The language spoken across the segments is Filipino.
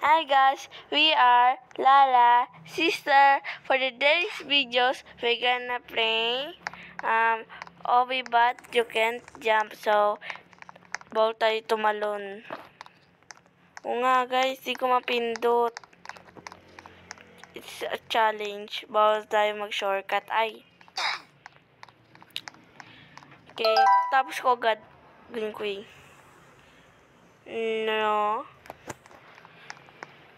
Hi guys, we are Lala, sister. For today's videos, we're gonna play Obi but you can't jump. So, bawal tayo tumalon. O nga guys, di ko mapindot. It's a challenge. Bawal tayo mag-shortcut. Ay. Okay, tapos ko agad. Galing ko eh. No.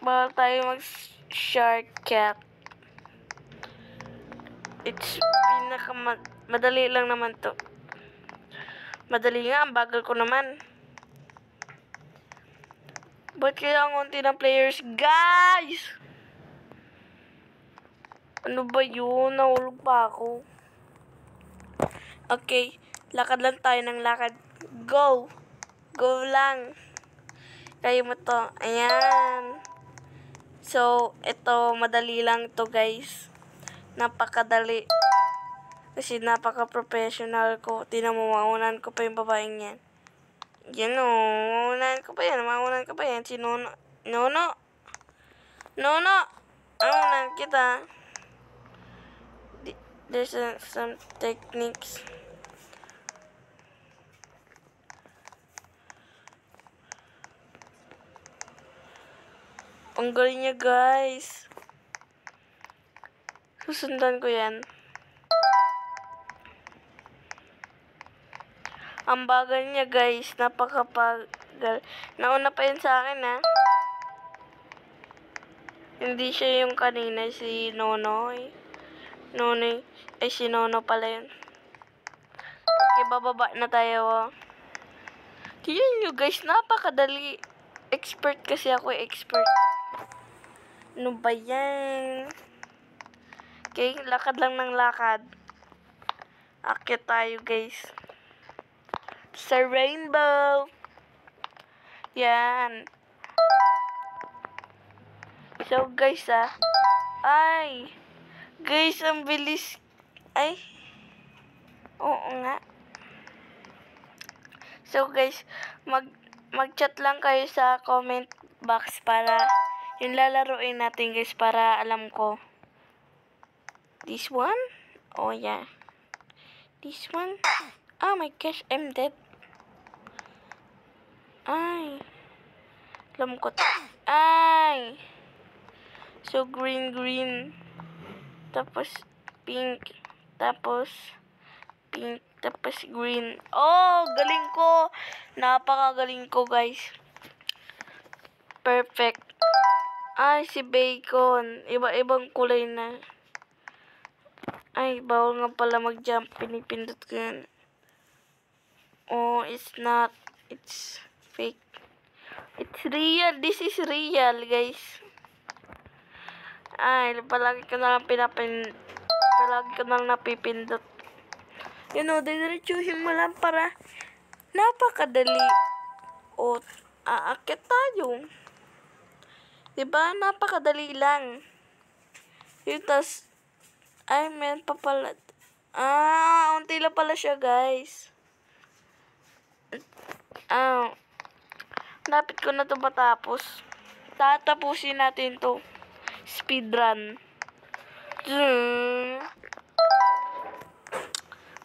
Bawal tayo mag-shortcut. It's madali lang naman to. Madali nga, ang bagal ko naman. Ba't kaya ang unti ng players? Guys! Ano ba yun? Nahulog pa ako. Okay, lakad lang tayo ng lakad. Go! Go lang. Kaya mo to. Ayan. So, ito, madali lang to guys. Napakadali. Kasi napaka-professional ko. Tinan mo, maunan ko pa yung babaeng yan. Yan o, maunan ko pa yan. Maunan ko pa yan. Si Nono. Nono! Nono! Maunan kita. There's some techniques. Ang galing niya guys. Susundan ko yan. Ang bagal niya guys. Napakapagal. Nauna pa yun sa akin ha. Hindi siya yung kanina. Si Nonoy. Nonoy. Ay si Nono pala yun. Okay, bababa na tayo. Tignan nyo guys. Napakadali. Expert kasi ako. Expert. Ano ba yan? Okay, lakad lang ng lakad. Akit tayo guys. Sa rainbow. Yan. So guys ay. Guys, ang bilis. Ay. Oo nga. So guys, mag-chat lang kayo sa comment box para yung lalaruin natin guys para alam ko. This one? Oh yeah. This one? Oh my gosh, I'm dead. Ay. Alam ko. Ay. So green. Tapos pink. Tapos pink. Tapos green. Oh, galing ko. Napakagaling ko guys. Perfect. Ay, si Bacon. Iba-ibang kulay na. Ay, bawal nga pala mag-jump. Pinipindot ko yan. Oh, it's not. It's fake. It's real. This is real, guys. Ay, palagi ko na lang napipindot. You know, diretsuhin mo lang para napakadali. O, aakit tayo. Diba? Napakadali lang. Yung tas, ay, man pa pala. Unti lang pala siya, guys. Lapit ko na ito matapos. Tatapusin natin to. Speedrun.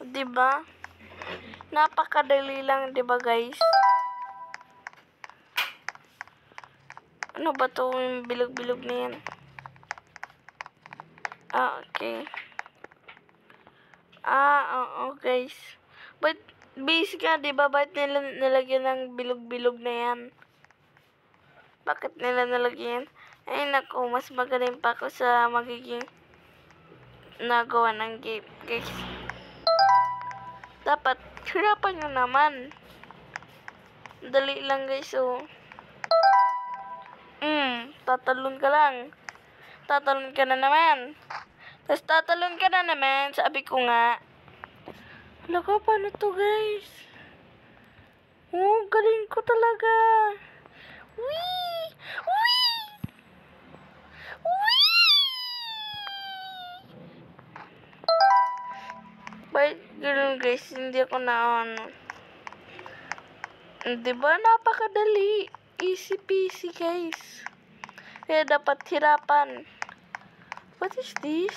Diba? Napakadali lang, diba, guys? Ano ba to yung bilog-bilog na yan? Okay. Oo, guys. But, basic nga, diba? Bakit nila nalagyan ng bilog-bilog na yan? Bakit nila nalagyan? Ay, naku, mas magaling pa ako sa magiging nagawa ng game, guys. Dapat, hirapan nyo naman. Dali lang, guys, oh. Tatalon ka lang. Tatalon ka na naman. Tapos tatalon ka na naman. Sabi ko nga. Hala ka, paano to guys? Oh, galing ko talaga. Wee! Wee! Wee! Bakit ganun guys? Hindi ako na ano. Diba? Napakadali. Easy peasy guys. Kaya dapat hirapan. What is this?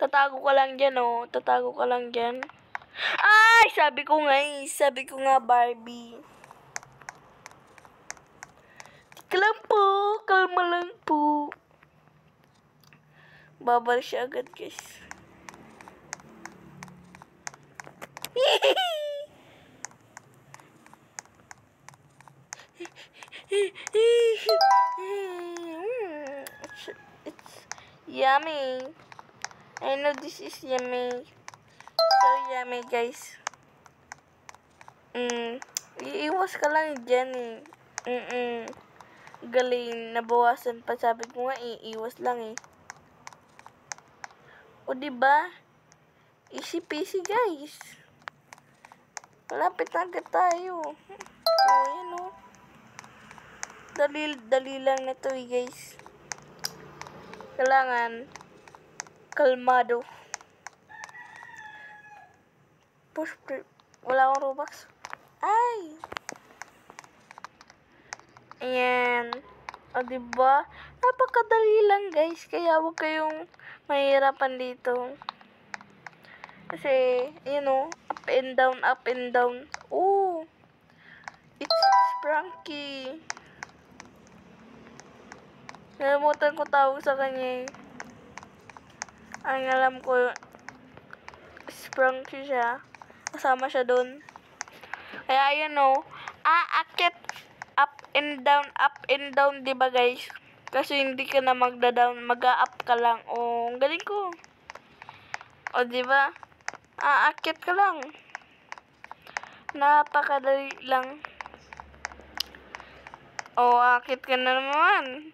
Tatago ka lang dyan, oh. Tatago ka lang dyan. Ay! Sabi ko nga, Barbie. Tika lang po. Kalma lang po. Babalik siya agad, guys. It's yummy. I know this is yummy. So yummy, guys. Iiwas ka lang dyan, eh. Galing. Nabawasan pa. Sabi ko nga, iiwas lang, eh. O, diba? Easy peasy, guys. Malapit na agad tayo. O, yan, o. Dali lang na to, eh, guys. Kailangan kalmado. Push play. Wala akong Robux. Ay! Ayan. O, diba? Napakadali lang, guys. Kaya huwag kayong mahirapan dito. Kasi, up and down, up and down. Oh! It's Sprunky. Nalimutan ko tawag sa kanya, eh. Ang alam ko, Sprunky siya. Kasama siya dun. Kaya, aakit up and down, diba, guys? Kasi hindi ka na magda-down, mag-up ka lang. O, ang galing ko. O, diba? Aakit ka lang. Napakadali lang. O, aakit ka na naman.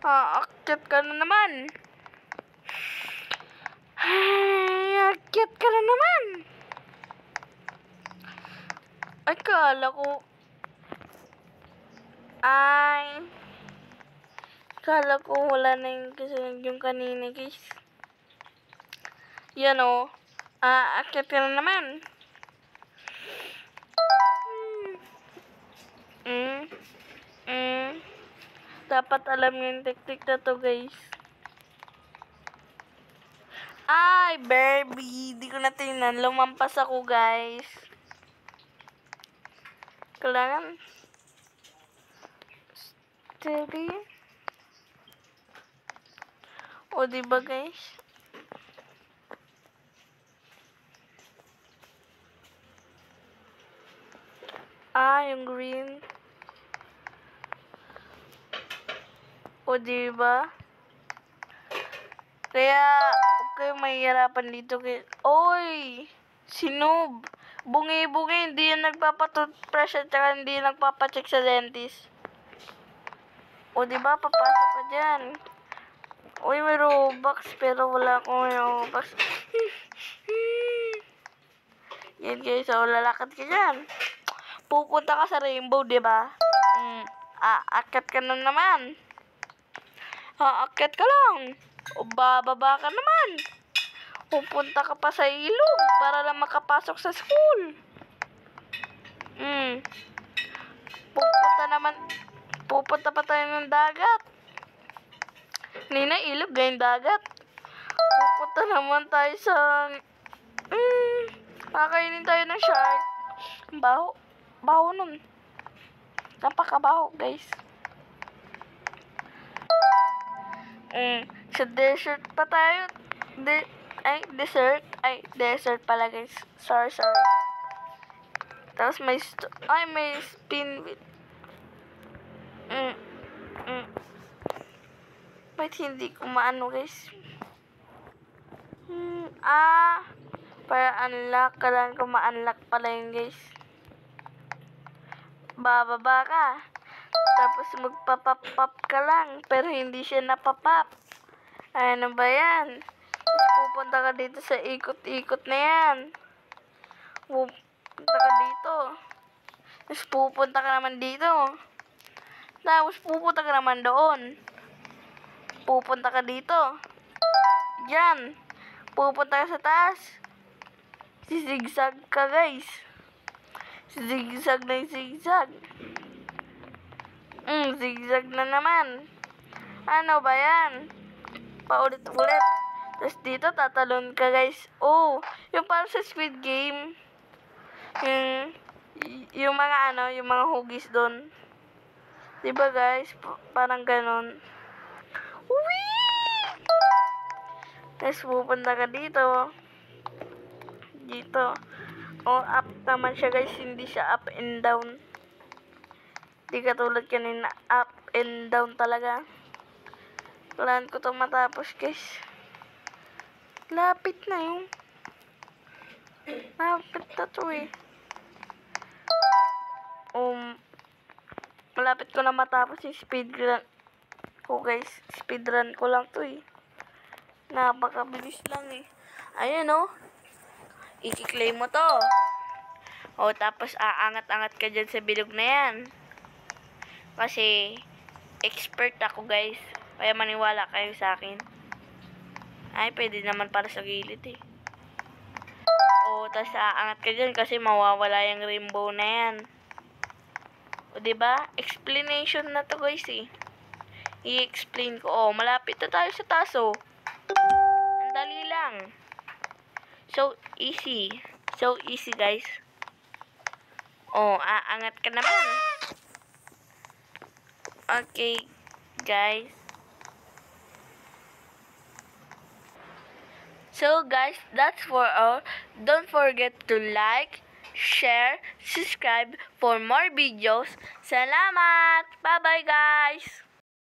Aakit ka na naman. Aakit ka na naman. Ay, kala ko wala na yung kasunod yung kanina, guys. Yan, o. Aakit ka na naman. Dapat alam yung teknik na to, guys. Ay, Barbie. Di ko na tingnan. Lumampas ako, guys. Kailangan steady. O, diba, guys? Yung green. O, diba? Kaya, okay, mahihirapan dito. Oy! Sinub! Bungi-bungi, hindi yan nagpapatoothbrush at saka hindi nagpapacheck sa dentist. O, diba? Papasok ka dyan. Uy, may Robux, pero wala akong Robux. Yan, guys. So, lalakad ka dyan. Pupunta ka sa rainbow, diba? Aakyat ka na naman. Aakyat ka lang. O, bababa ka naman. Pupunta ka pa sa ilog para lang makapasok sa school. Pupunta pa tayo ng dagat. Hindi na ilog, ngayon dagat. Pupunta naman tayo sa... kakainin tayo ng shark. Baho. Baho nun. Napakabaho, guys. Sa desert pa tayo. Desert pala, guys. Sorry. Tapos may spin wheel. Ba't hindi ko maano, guys? Para unlock. Kailangan ko ma-unlock pala yun, guys. Bababa ka. Tapos magpapap ka lang. Pero hindi siya napapap. Ano ba yan? Pupunta ka dito sa ikot-ikot na yan. Pupunta ka dito. Tapos pupunta ka naman dito. Tapos pupunta ka naman doon. Pupunta ka dito. Yan. Pupunta ka sa taas. Sisigzag ka, guys. Zigzag na yung zigzag. Zigzag na naman. Ano ba yan? Paulit-ulit. Tapos dito, tatalon ka, guys. Oh, yung parang sa Squid Game. Yung mga yung mga hugis doon. Diba, guys? Parang ganon. Whee! Tapos pupunta ka dito. Dito. Oh, up naman siya, guys. Hindi siya up and down. Di katulad kanina, up and down talaga. Kailangan ko itong matapos, guys. Lapit na yung. Lapit na to eh. Malapit ko na matapos yung speedrun ko, guys. Speedrun ko lang to eh. Napakabilis lang eh. Ayan oh. I-claim mo to. O, tapos aangat-angat ka dyan sa bilog na yan. Kasi, expert ako, guys. Kaya maniwala kayo sa akin. Ay, pwede naman para sa gilid eh. O, tapos aangat ka dyan kasi mawawala yung rainbow na yan. O, diba? Explanation na to, guys eh. I-explain ko. O, malapit na tayo sa taso. Ang dali lang. So, easy. So, easy, guys. O, aangat ka naman. Okay, guys. So, guys, that's for all. Don't forget to like, share, subscribe for more videos. Salamat! Bye-bye, guys!